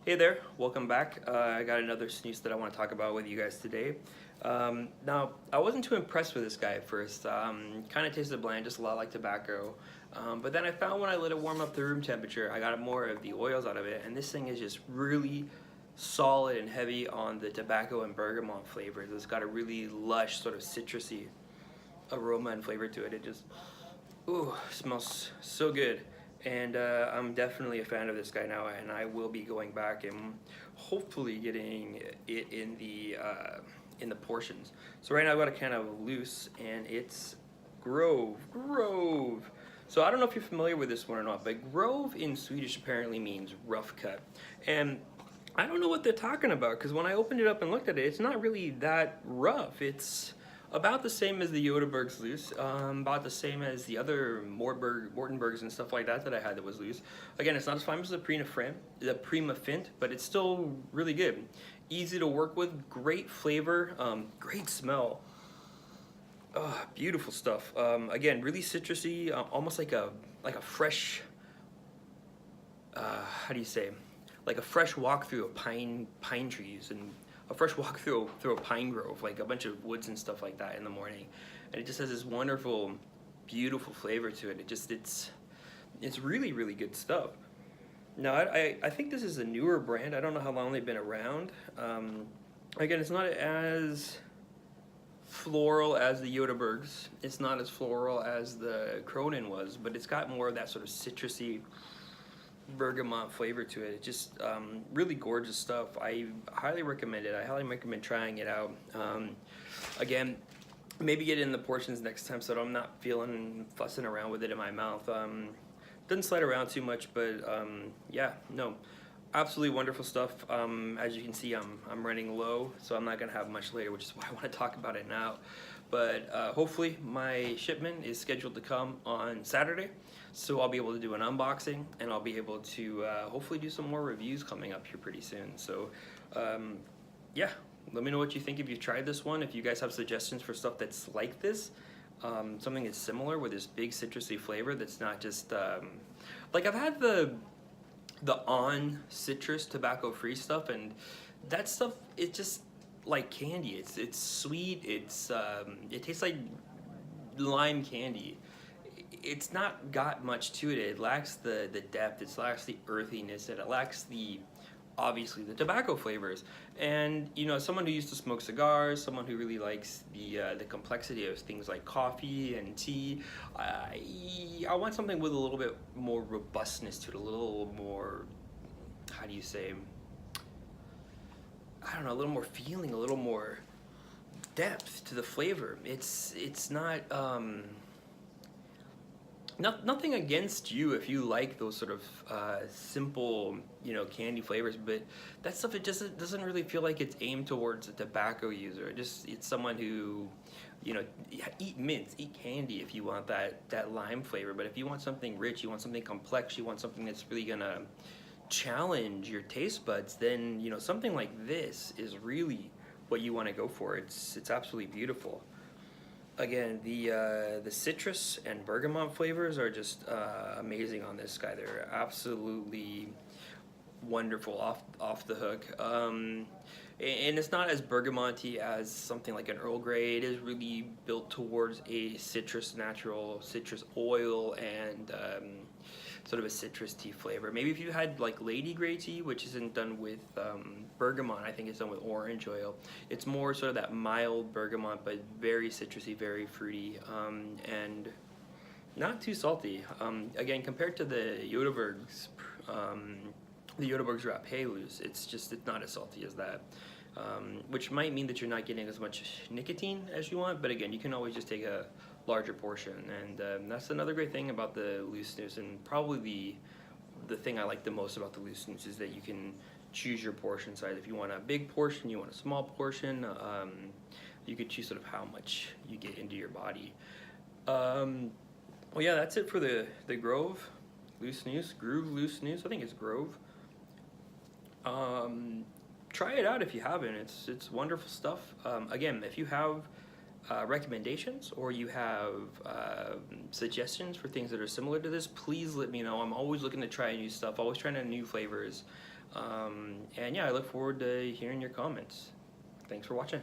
Hey there, welcome back. I got another snus that I want to talk about with you guys today. Now, I wasn't too impressed with this guy at first. Kind of tasted bland, just a lot like tobacco. But then I found when I let it warm up to room temperature, I got more of the oils out of it, and this thing is just really solid and heavy on the tobacco and bergamot flavors. It's got a really lush, sort of citrusy aroma and flavor to it. It just, ooh, smells so good. And I'm definitely a fan of this guy now, and I will be going back and hopefully getting it in the portions. So right now I've got a can of loose, and it's Grov. So I don't know if you're familiar with this one or not, but Grov in Swedish apparently means rough cut, and I don't know what they're talking about, because when I opened it up and looked at it, it's not really that rough. It's about the same as the Yodaberg's loose, about the same as the other Mortenbergs and stuff like that I had that was loose. Again, it's not as fine as the Prima Fint, but it's still really good. Easy to work with, great flavor, great smell. Beautiful stuff. Again, really citrusy, almost like a fresh, how do you say? Like a fresh walk through a pine trees, and a fresh walk through a pine grove, like a bunch of woods and stuff like that in the morning. And it just has this wonderful, beautiful flavor to it. It's really, really good stuff. Now, I think this is a newer brand. I don't know how long they've been around. Again, it's not as floral as the Yodabergs. It's not as floral as the Cronin was, but it's got more of that sort of citrusy bergamot flavor to it. It's just really gorgeous stuff. I highly recommend it. I highly recommend trying it out. Again, maybe get it in the portions next time so that I'm not fussing around with it in my mouth. Doesn't slide around too much, but yeah, no, absolutely wonderful stuff. As you can see, I'm running low, so I'm not gonna have much later, which is why I want to talk about it now. But hopefully my shipment is scheduled to come on Saturday, so I'll be able to do an unboxing, and I'll be able to hopefully do some more reviews coming up here pretty soon. So yeah, let me know what you think if you've tried this one. If you guys have suggestions for stuff that's like this, something that's similar with this big citrusy flavor that's not just like I've had the on citrus tobacco free stuff, and that stuff, it's just like candy. It's sweet. It tastes like lime candy. It's not got much to it. It lacks the depth. It lacks the earthiness. It lacks obviously the tobacco flavors. And you know, someone who used to smoke cigars, someone who really likes the complexity of things like coffee and tea, I want something with a little bit more robustness to it, a little more, how do you say, I don't know, a little more feeling, a little more depth to the flavor. It's not nothing against you if you like those sort of simple, you know, candy flavors, but that stuff, it just doesn't really feel like it's aimed towards a tobacco user. It's someone who, you know, eat mints, eat candy if you want that lime flavor. But if you want something rich, you want something complex, you want something that's really gonna challenge your taste buds, then you know, something like this is really what you want to go for. It's absolutely beautiful. Again, the citrus and bergamot flavors are just amazing on this guy. They're absolutely wonderful off the hook. And it's not as bergamoty as something like an Earl Grey. It is really built towards a natural citrus oil, and sort of a citrus tea flavor. Maybe if you had like Lady Grey tea, which isn't done with bergamot, I think it's done with orange oil. It's more sort of that mild bergamot, but very citrusy, very fruity, and not too salty. Again, compared to the Yodaberg's Rapé loose, it's not as salty as that. Which might mean that you're not getting as much nicotine as you want, but again, you can always just take a larger portion, and that's another great thing about the loose snus, and probably the thing I like the most about the loose snus is that you can choose your portion size. If you want a big portion, you want a small portion, you could choose sort of how much you get into your body. Well, yeah, that's it for the Grove loose snus, Groove loose snus. I think it's Grove. Try it out if you haven't. It's wonderful stuff. Again, if you have recommendations, or you have suggestions for things that are similar to this, please let me know. I'm always looking to try new stuff, always trying out new flavors. And yeah, I look forward to hearing your comments. Thanks for watching.